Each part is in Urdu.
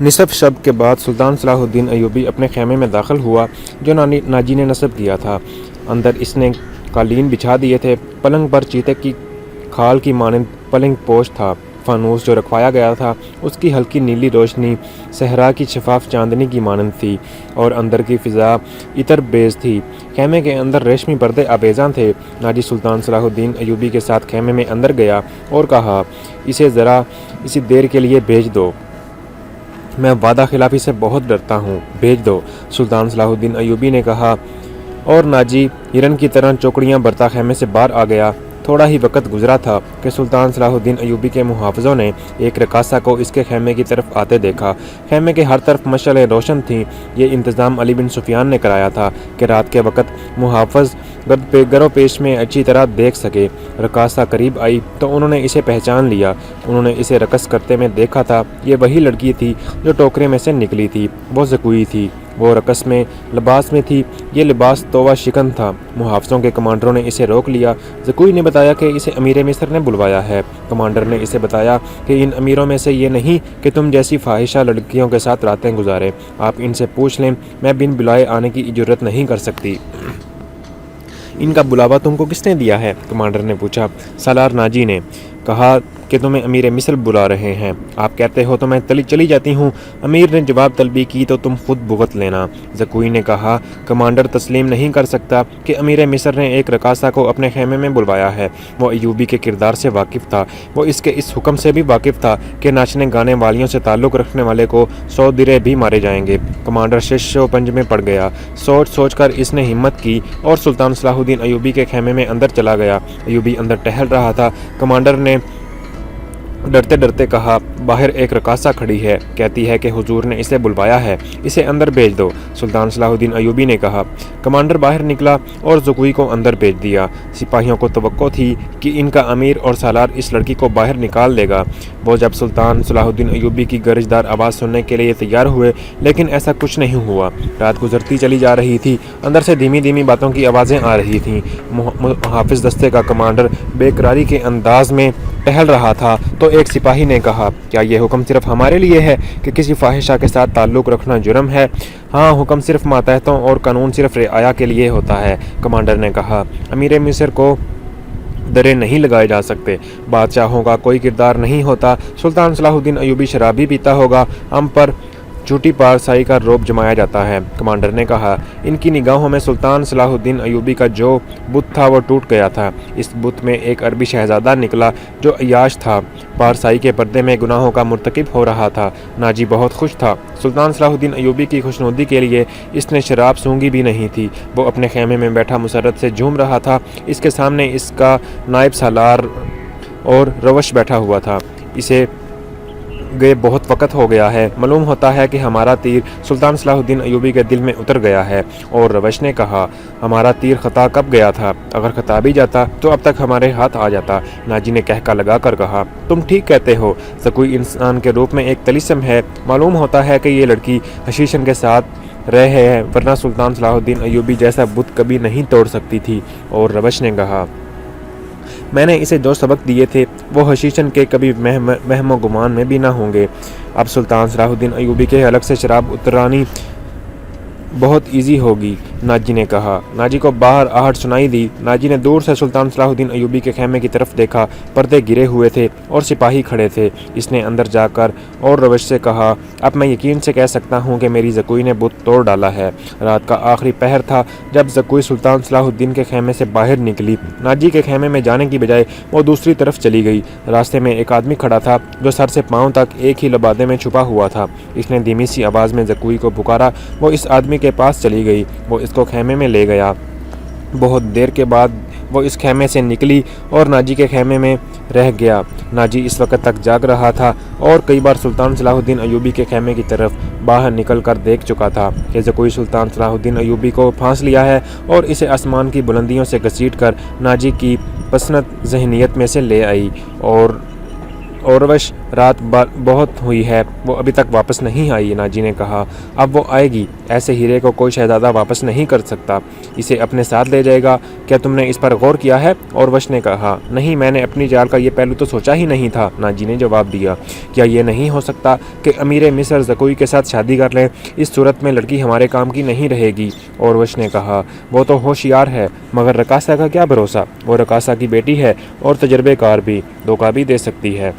نصف شب کے بعد سلطان صلاح الدین ایوبی اپنے خیمے میں داخل ہوا جو ناجی نے نصب کیا تھا۔ اندر اس نے قالین بچھا دیے تھے۔ پلنگ پر چیتے کی کھال کی مانند پلنگ پوش تھا۔ فانوس جو رکھوایا گیا تھا اس کی ہلکی نیلی روشنی صحرا کی شفاف چاندنی کی مانند تھی اور اندر کی فضا عطر بیز تھی۔ خیمے کے اندر ریشمی پردے آویزاں تھے۔ ناجی سلطان صلاح الدین ایوبی کے ساتھ خیمے میں اندر گیا اور کہا، اسے ذرا اسی دیر کے لیے بھیج دو، میں وعدہ خلافی سے بہت ڈرتا ہوں، بھیج دو، سلطان صلاح الدین ایوبی نے کہا، اور ناجی ہرن کی طرح چوکڑیاں برتا خیمے سے باہر آ گیا۔ تھوڑا ہی وقت گزرا تھا کہ سلطان صلاح الدین ایوبی کے محافظوں نے ایک رقاصہ کو اس کے خیمے کی طرف آتے دیکھا۔ خیمے کے ہر طرف مشعلیں روشن تھیں۔ یہ انتظام علی بن سفیان نے کرایا تھا کہ رات کے وقت محافظ گرو پیش میں اچھی طرح دیکھ سکے۔ رقاصہ قریب آئی تو انہوں نے اسے پہچان لیا۔ انہوں نے اسے رقص کرتے میں دیکھا تھا۔ یہ وہی لڑکی تھی جو ٹوکرے میں سے نکلی تھی۔ وہ زکوئی تھی۔ وہ رقص میں لباس میں تھی۔ یہ لباس توبہ شکن تھا۔ محافظوں کے کمانڈروں نے اسے روک لیا۔ زکوئی نے بتایا کہ اسے امیر مصر نے بلوایا ہے۔ کمانڈر نے اسے بتایا کہ ان امیروں میں سے یہ نہیں کہ تم جیسی فاحشہ لڑکیوں کے ساتھ راتیں گزارے۔ آپ ان سے پوچھ لیں، میں بن بلائے آنے کی جرت نہیں کر سکتی۔ ان کا بلاوا تم کو کس نے دیا ہے؟ کمانڈر نے پوچھا۔ سالار ناجی نے کہا کہ تمہیں امیر مصر بلا رہے ہیں۔ آپ کہتے ہو تو میں چلی جاتی ہوں۔ امیر نے جواب طلبی کی تو تم خود بھگت لینا۔ زکوئی نے کہا، کمانڈر تسلیم نہیں کر سکتا کہ امیر مصر نے ایک رقاصہ کو اپنے خیمے میں بلوایا ہے۔ وہ ایوبی کے کردار سے واقف تھا۔ وہ اس کے اس حکم سے بھی واقف تھا کہ ناچنے گانے والیوں سے تعلق رکھنے والے کو 100 درے بھی مارے جائیں گے۔ کمانڈر شش و پنج میں پڑ گیا۔ سوچ کر اس نے ہمت کی اور سلطان صلاح الدین ایوبی کے خیمے میں اندر چلا گیا۔ ایوبی اندر ٹہل رہا تھا۔ کمانڈر نے ڈرتے ڈرتے کہا، باہر ایک رقاصہ کھڑی ہے، کہتی ہے کہ حضور نے اسے بلوایا ہے، اسے اندر بھیج دو، سلطان صلاح الدین ایوبی نے کہا۔ کمانڈر باہر نکلا اور زکوئی کو اندر بھیج دیا۔ سپاہیوں کو توقع تھی کہ ان کا امیر اور سالار اس لڑکی کو باہر نکال دے گا۔ وہ جب سلطان صلاح الدین ایوبی کی گرجدار آواز سننے کے لیے تیار ہوئے، لیکن ایسا کچھ نہیں ہوا۔ رات گزرتی چلی جا رہی تھی۔ اندر سے دھیمی دھیمی باتوں کی آوازیں آ رہی تھیں۔ محافظ دستے کا کمانڈر بے قراری کے انداز میں ٹہل رہا تھا تو ایک سپاہی نے کہا، کیا یہ حکم صرف ہمارے لیے ہے کہ کسی فاحشہ کے ساتھ تعلق رکھنا جرم ہے؟ ہاں، حکم صرف ماتحتوں اور قانون صرف رعایا کے لیے ہوتا ہے، کمانڈر نے کہا۔ امیر مصر کو درے نہیں لگائے جا سکتے۔ بادشاہوں کا کوئی کردار نہیں ہوتا۔ سلطان صلاح الدین ایوبی شراب بھی پیتا ہوگا۔ ہم پر جھوٹی پارسائی کا روب جمایا جاتا ہے، کمانڈر نے کہا۔ ان کی نگاہوں میں سلطان صلاح الدین ایوبی کا جو بت تھا وہ ٹوٹ گیا تھا۔ اس بت میں ایک عربی شہزادہ نکلا جو عیاش تھا، پارسائی کے پردے میں گناہوں کا مرتکب ہو رہا تھا۔ ناجی بہت خوش تھا۔ سلطان صلاح الدین ایوبی کی خوشنودی کے لیے اس نے شراب سونگھی بھی نہیں تھی۔ وہ اپنے خیمے میں بیٹھا مسرت سے جھوم رہا تھا۔ اس کے سامنے اس کا نائب سالار اور روش بیٹھا ہوا تھا۔ اسے گئے بہت وقت ہو گیا ہے، معلوم ہوتا ہے کہ ہمارا تیر سلطان صلاح الدین ایوبی کے دل میں اتر گیا ہے۔ اور روش نے کہا، ہمارا تیر خطا کب گیا تھا؟ اگر خطا بھی جاتا تو اب تک ہمارے ہاتھ آ جاتا۔ ناجی نے کہکا لگا کر کہا، تم ٹھیک کہتے ہو، زکوئی انسان کے روپ میں ایک طلسم ہے۔ معلوم ہوتا ہے کہ یہ لڑکی حشیشن کے ساتھ رہے ہیں، ورنہ سلطان صلاح الدین ایوبی جیسا بت کبھی نہیں توڑ سکتی تھی۔ اور روش نے کہا، میں نے اسے جو سبق دیے تھے وہ حشیشن کے کبھی وہم و گمان میں بھی نہ ہوں گے۔ اب سلطان صلاح الدین ایوبی کے حلق سے شراب اترانی بہت ایزی ہوگی، ناجی نے کہا۔ ناجی کو باہر آہٹ سنائی دی۔ ناجی نے دور سے سلطان صلاح الدین ایوبی کے خیمے کی طرف دیکھا۔ پردے گرے ہوئے تھے اور سپاہی کھڑے تھے۔ اس نے اندر جا کر اور روش سے کہا، اب میں یقین سے کہہ سکتا ہوں کہ میری زکوئی نے بت توڑ ڈالا ہے۔ رات کا آخری پہر تھا جب زکوئی سلطان صلاح الدین کے خیمے سے باہر نکلی۔ ناجی کے خیمے میں جانے کی بجائے وہ دوسری طرف چلی گئی۔ راستے میں ایک آدمی کھڑا تھا جو سر سے پاؤں تک ایک ہی لبادے میں چھپا ہوا تھا۔ اس نے دھیمی سی آواز میں زکوئی کو پکارا۔ وہ اس آدمی کے پاس چلی گئی۔ وہ اس کو خیمے میں لے گیا۔ بہت دیر کے بعد وہ اس خیمے سے نکلی اور ناجی کے خیمے میں رہ گیا۔ ناجی اس وقت تک جاگ رہا تھا اور کئی بار سلطان صلاح الدین ایوبی کے خیمے کی طرف باہر نکل کر دیکھ چکا تھا کہ زکوئی سلطان صلاح الدین ایوبی کو پھانس لیا ہے اور اسے آسمان کی بلندیوں سے گھسیٹ کر ناجی کی پسند ذہنیت میں سے لے آئی۔ اور روش رات بہت ہوئی ہے، وہ ابھی تک واپس نہیں آئی۔ ناجی نے کہا، اب وہ آئے گی، ایسے ہیرے کو کوئی شہزادہ واپس نہیں کر سکتا، اسے اپنے ساتھ لے جائے گا، کیا تم نے اس پر غور کیا ہے؟ اوروش نے کہا، نہیں، میں نے اپنی چال کا یہ پہلو تو سوچا ہی نہیں تھا۔ ناجی نے جواب دیا، کیا یہ نہیں ہو سکتا کہ امیر مصر زکوئی کے ساتھ شادی کر لیں؟ اس صورت میں لڑکی ہمارے کام کی نہیں رہے گی۔ اوروش نے کہا، وہ تو ہوشیار ہے، مگر رقاصہ کا کیا بھروسہ؟ وہ رقاصہ کی بیٹی ہے اور تجربے کار بھی، دھوکہ بھی دے سکتی ہے۔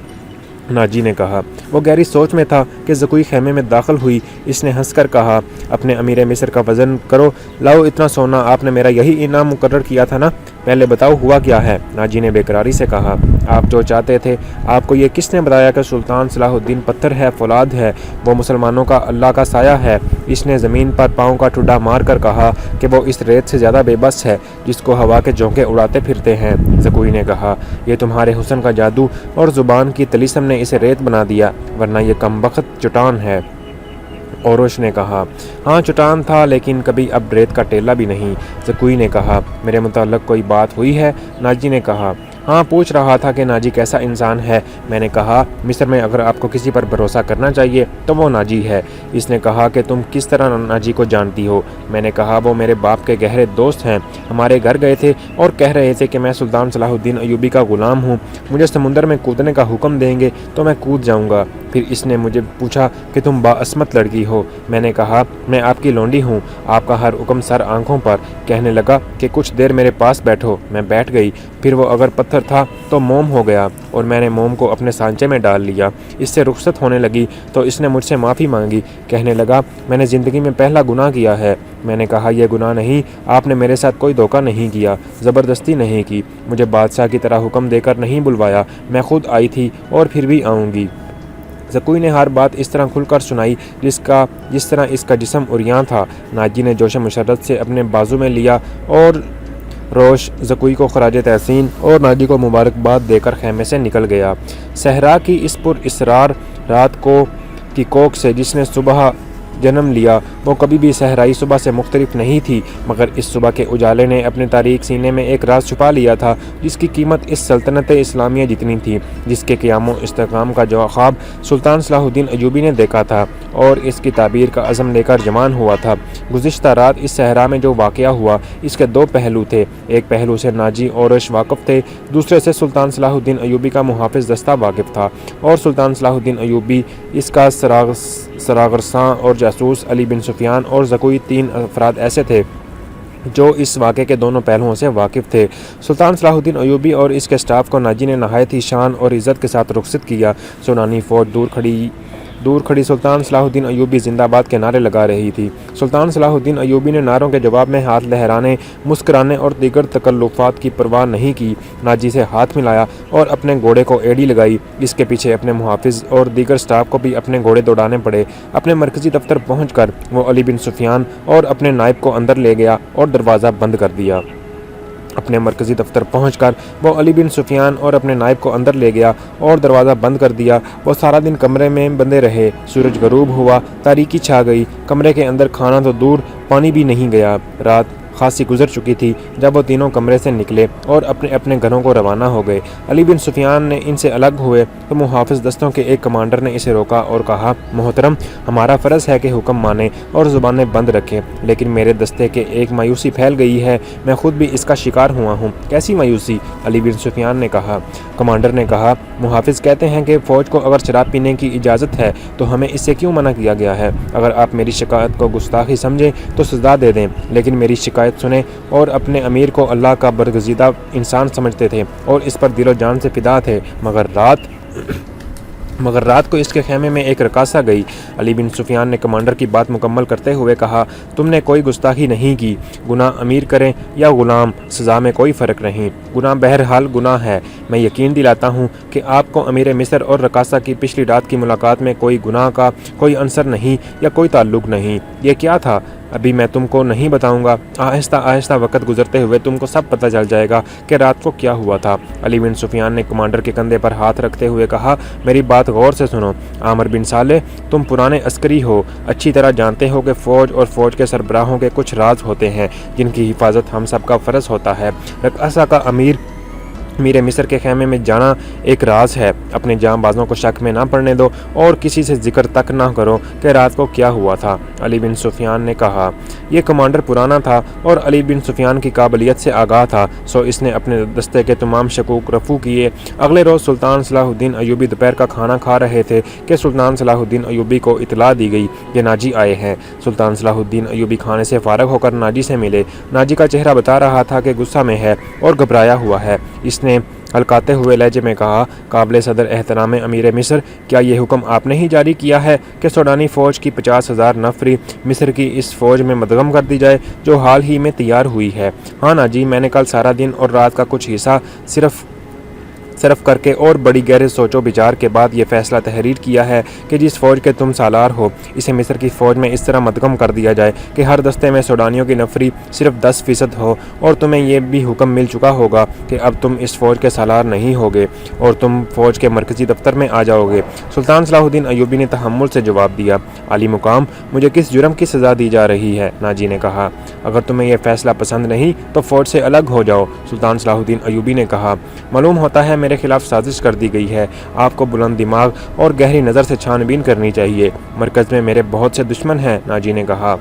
ناجی نے کہا۔ وہ گہری سوچ میں تھا کہ زکوئی خیمے میں داخل ہوئی۔ اس نے ہنس کر کہا، اپنے امیر مصر کا وزن کرو، لاؤ اتنا سونا، آپ نے میرا یہی انعام مقرر کیا تھا نا؟ پہلے بتاؤ ہوا کیا ہے؟ ناجی نے بے قراری سے کہا، آپ جو چاہتے تھے۔ آپ کو یہ کس نے بتایا کہ سلطان صلاح الدین پتھر ہے، فولاد ہے، وہ مسلمانوں کا اللہ کا سایہ ہے؟ اس نے زمین پر پاؤں کا ٹھڈا مار کر کہا کہ وہ اس ریت سے زیادہ بے بس ہے جس کو ہوا کے جھونکے اڑاتے پھرتے ہیں۔ زکوئی نے کہا، یہ تمہارے حسن کا جادو اور زبان کی طلیسم نے اسے ریت بنا دیا، ورنہ یہ کمبخت چٹان ہے۔ اوروش نے کہا، ہاں چٹان تھا، لیکن کبھی اب ریت کا ٹیلا بھی نہیں۔ زکوئی نے کہا، میرے متعلق کوئی بات ہوئی ہے؟ ناجی نے کہا، ہاں، پوچھ رہا تھا کہ ناجی کیسا انسان ہے۔ میں نے کہا، مصر میں اگر آپ کو کسی پر بھروسہ کرنا چاہیے تو وہ ناجی ہے۔ اس نے کہا کہ تم کس طرح ناجی کو جانتی ہو؟ میں نے کہا، وہ میرے باپ کے گہرے دوست ہیں، ہمارے گھر گئے تھے اور کہہ رہے تھے کہ میں سلطان صلاح الدین ایوبی کا غلام ہوں، مجھے سمندر میں کودنے کا حکم دیں گے تو میں کود جاؤں گا۔ پھر اس نے مجھے پوچھا کہ تم باعصمت لڑکی ہو۔ میں نے کہا، میں آپ کی لونڈی ہوں، آپ کا ہر حکم سر آنکھوں پر۔ کہنے لگا کہ کچھ دیر میرے پاس بیٹھو۔ میں بیٹھ گئی، پھر وہ اگر پتھر تھا تو موم ہو گیا اور میں نے موم کو اپنے سانچے میں ڈال لیا۔ اس سے رخصت ہونے لگی تو اس نے مجھ سے معافی مانگی، کہنے لگا، میں نے زندگی میں پہلا گناہ کیا ہے۔ میں نے کہا، یہ گناہ نہیں، آپ نے میرے ساتھ کوئی دھوکہ نہیں کیا، زبردستی نہیں کی، مجھے بادشاہ کی طرح حکم دے کر نہیں بلوایا، میں خود آئی تھی اور پھر بھی آؤں گی۔ زکوئی نے ہر بات اس طرح کھل کر سنائی جس طرح اس کا جسم عریاں تھا۔ ناجی نے جوش مسرت سے اپنے بازو میں لیا اور روش زکوئی کو خراج تحسین اور ناجی کو مبارکباد دے کر خیمے سے نکل گیا۔ صحرا کی اس پر اسرار رات کی کوکھ سے جس نے صبح جنم لیا، وہ کبھی بھی صحرائی صبح سے مختلف نہیں تھی، مگر اس صبح کے اجالے نے اپنے تاریک سینے میں ایک راز چھپا لیا تھا جس کی قیمت اس سلطنت اسلامیہ جتنی تھی، جس کے قیام و استحکام کا جو خواب سلطان صلاح الدین ایوبی نے دیکھا تھا اور اس کی تعبیر کا عزم لے کر جوان ہوا تھا۔ گزشتہ رات اس صحرا میں جو واقعہ ہوا، اس کے دو پہلو تھے، ایک پہلو سے ناجی اوروش واقف تھے، دوسرے سے سلطان صلاح الدین ایوبی کا محافظ دستہ واقف تھا، اور سلطان صلاح الدین ایوبی، اس کا سراغرساں اور جاسوس علی بن سفیان اور زکوئی، تین افراد ایسے تھے جو اس واقعے کے دونوں پہلوؤں سے واقف تھے۔ سلطان صلاح الدین ایوبی اور اس کے سٹاف کو ناجی نے نہایت ہی شان اور عزت کے ساتھ رخصت کیا۔ سونانی فوج دور کھڑی سلطان صلاح الدین ایوبی زندہ باد کے نعرے لگا رہی تھی۔ سلطان صلاح الدین ایوبی نے نعروں کے جواب میں ہاتھ لہرانے، مسکرانے اور دیگر تکلفات کی پرواہ نہیں کی، ناجی سے ہاتھ ملایا اور اپنے گھوڑے کو ایڑی لگائی۔ اس کے پیچھے اپنے محافظ اور دیگر سٹاف کو بھی اپنے گھوڑے دوڑانے پڑے۔ اپنے مرکزی دفتر پہنچ کر وہ علی بن سفیان اور اپنے نائب کو اندر لے گیا اور دروازہ بند کر دیا۔ اپنے مرکزی دفتر پہنچ کر وہ علی بن سفیان اور اپنے نائب کو اندر لے گیا اور دروازہ بند کر دیا۔ وہ سارا دن کمرے میں بندے رہے۔ سورج غروب ہوا، تاریکی چھا گئی، کمرے کے اندر کھانا تو دور، پانی بھی نہیں گیا۔ رات خاصی گزر چکی تھی جب وہ تینوں کمرے سے نکلے اور اپنے اپنے گھروں کو روانہ ہو گئے۔ علی بن سفیان نے ان سے الگ ہوئے تو محافظ دستوں کے ایک کمانڈر نے اسے روکا اور کہا، محترم، ہمارا فرض ہے کہ حکم مانیں اور زبانیں بند رکھیں، لیکن میرے دستے کے ایک مایوسی پھیل گئی ہے، میں خود بھی اس کا شکار ہوا ہوں۔ کیسی مایوسی؟ علی بن سفیان نے کہا۔ کمانڈر نے کہا، محافظ کہتے ہیں کہ فوج کو اگر شراب پینے کی اجازت ہے تو ہمیں اس سے کیوں منع کیا گیا ہے؟ اگر آپ میری شکایت کو گستاخی سمجھیں تو سزا دے دیں، لیکن میری شکایت سنیں۔ اور اپنے امیر کو اللہ کا برگزیدہ انسان سمجھتے تھے اور اس پر دل و جان سے فدا تھے، مگر رات کو اس کے خیمے میں ایک رقاصہ گئی۔ علی بن سفیان نے کمانڈر کی بات مکمل کرتے ہوئے کہا، تم نے کوئی گستاخی نہیں کی، گناہ امیر کریں یا غلام، سزا میں کوئی فرق نہیں، گناہ بہرحال گناہ ہے۔ میں یقین دلاتا ہوں کہ آپ کو امیر مصر اور رقاصہ کی پچھلی رات کی ملاقات میں کوئی گناہ کا کوئی عنصر نہیں یا کوئی تعلق نہیں۔ یہ کیا تھا؟ ابھی میں تم کو نہیں بتاؤں گا، آہستہ آہستہ وقت گزرتے ہوئے تم کو سب پتہ چل جائے گا کہ رات کو کیا ہوا تھا۔ علی بن سفیان نے کمانڈر کے کندھے پر ہاتھ رکھتے ہوئے کہا، میری بات غور سے سنو، عامر بن صالح، تم پرانے عسکری ہو، اچھی طرح جانتے ہو کہ فوج اور فوج کے سربراہوں کے کچھ راز ہوتے ہیں جن کی حفاظت ہم سب کا فرض ہوتا ہے۔ رقاصہ کا امیر میرے مصر کے خیمے میں جانا ایک راز ہے، اپنے جاں بازوں کو شک میں نہ پڑنے دو اور کسی سے ذکر تک نہ کرو کہ رات کو کیا ہوا تھا۔ علی بن سفیان نے کہا۔ یہ کمانڈر پرانا تھا اور علی بن سفیان کی قابلیت سے آگاہ تھا، سو اس نے اپنے دستے کے تمام شکوک رفع کیے۔ اگلے روز سلطان صلاح الدین ایوبی دوپہر کا کھانا کھا رہے تھے کہ سلطان صلاح الدین ایوبی کو اطلاع دی گئی کہ ناجی آئے ہیں۔ سلطان صلاح الدین ایوبی کھانے سے فارغ ہو کر ناجی سے ملے۔ ناجی کا چہرہ بتا رہا تھا کہ غصہ میں ہے اور گھبرایا ہوا ہے۔ اس نے ہلکاتے ہوئے لہجے میں کہا، قابل صدر احترام امیر مصر، کیا یہ حکم آپ نے ہی جاری کیا ہے کہ سوڈانی فوج کی 50,000 نفری مصر کی اس فوج میں مدغم کر دی جائے جو حال ہی میں تیار ہوئی ہے؟ ہاں ناجی، میں نے کل سارا دن اور رات کا کچھ حصہ صرف کر کے اور بڑی گہرے سوچ و بچار کے بعد یہ فیصلہ تحریر کیا ہے کہ جس فوج کے تم سالار ہو اسے مصر کی فوج میں اس طرح مدغم کر دیا جائے کہ ہر دستے میں سوڈانیوں کی نفری صرف 10% ہو، اور تمہیں یہ بھی حکم مل چکا ہوگا کہ اب تم اس فوج کے سالار نہیں ہوگے اور تم فوج کے مرکزی دفتر میں آ جاؤ گے۔ سلطان صلاح الدین ایوبی نے تحمل سے جواب دیا، عالی مقام، مجھے کس جرم کی سزا دی جا رہی ہے؟ ناجی نے کہا، اگر تمہیں یہ فیصلہ پسند نہیں تو فوج سے الگ ہو جاؤ۔ سلطان صلاح الدین ایوبی نے کہا، معلوم ہوتا ہے میرے خلاف سازش کر دی گئی ہے، آپ کو بلند دماغ اور گہری نظر سے چھان بین کرنی چاہیے۔ مرکز میں میرے بہت سے دشمن ہیں، ناجی نے کہا۔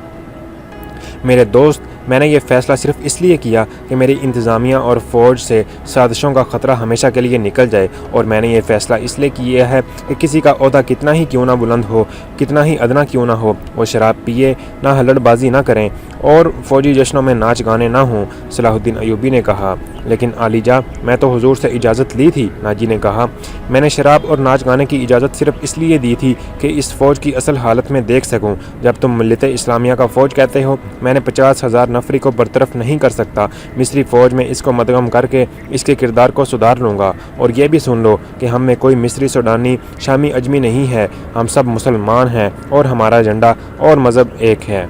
میرے دوست، میں نے یہ فیصلہ صرف اس لیے کیا کہ میری انتظامیہ اور فوج سے سازشوں کا خطرہ ہمیشہ کے لیے نکل جائے، اور میں نے یہ فیصلہ اس لیے کیا ہے کہ کسی کا عہدہ کتنا ہی کیوں نہ بلند ہو، کتنا ہی ادنا کیوں نہ ہو، وہ شراب پیے نہ، ہلڑ بازی نہ کریں اور فوجی جشنوں میں ناچ گانے نہ ہوں۔ صلاح الدین ایوبی نے کہا، لیکن عالی جاں، میں تو حضور سے اجازت لی تھی۔ ناجی نے کہا، میں نے شراب اور ناچ گانے کی اجازت صرف اس لیے دی تھی کہ اس فوج کی اصل حالت میں دیکھ سکوں۔ جب تم ملت اسلامیہ کا فوج کہتے ہو، میں نے 50,000 نفری کو برطرف نہیں کر سکتا۔ مصری فوج میں اس کو مدغم کر کے اس کے کردار کو سدھار لوں گا، اور یہ بھی سن لو کہ ہم میں کوئی مصری، سوڈانی، شامی، اجمی نہیں ہے، ہم سب مسلمان ہیں اور ہمارا ایجنڈا اور مذہب ایک ہے۔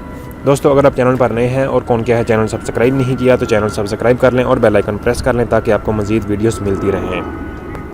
دوستو، اگر آپ چینل پر نئے ہیں اور کون کیا ہے چینل سبسکرائب نہیں کیا تو چینل سبسکرائب کر لیں اور بیل آئیکن پریس کر لیں تاکہ آپ کو مزید ویڈیوز ملتی رہیں۔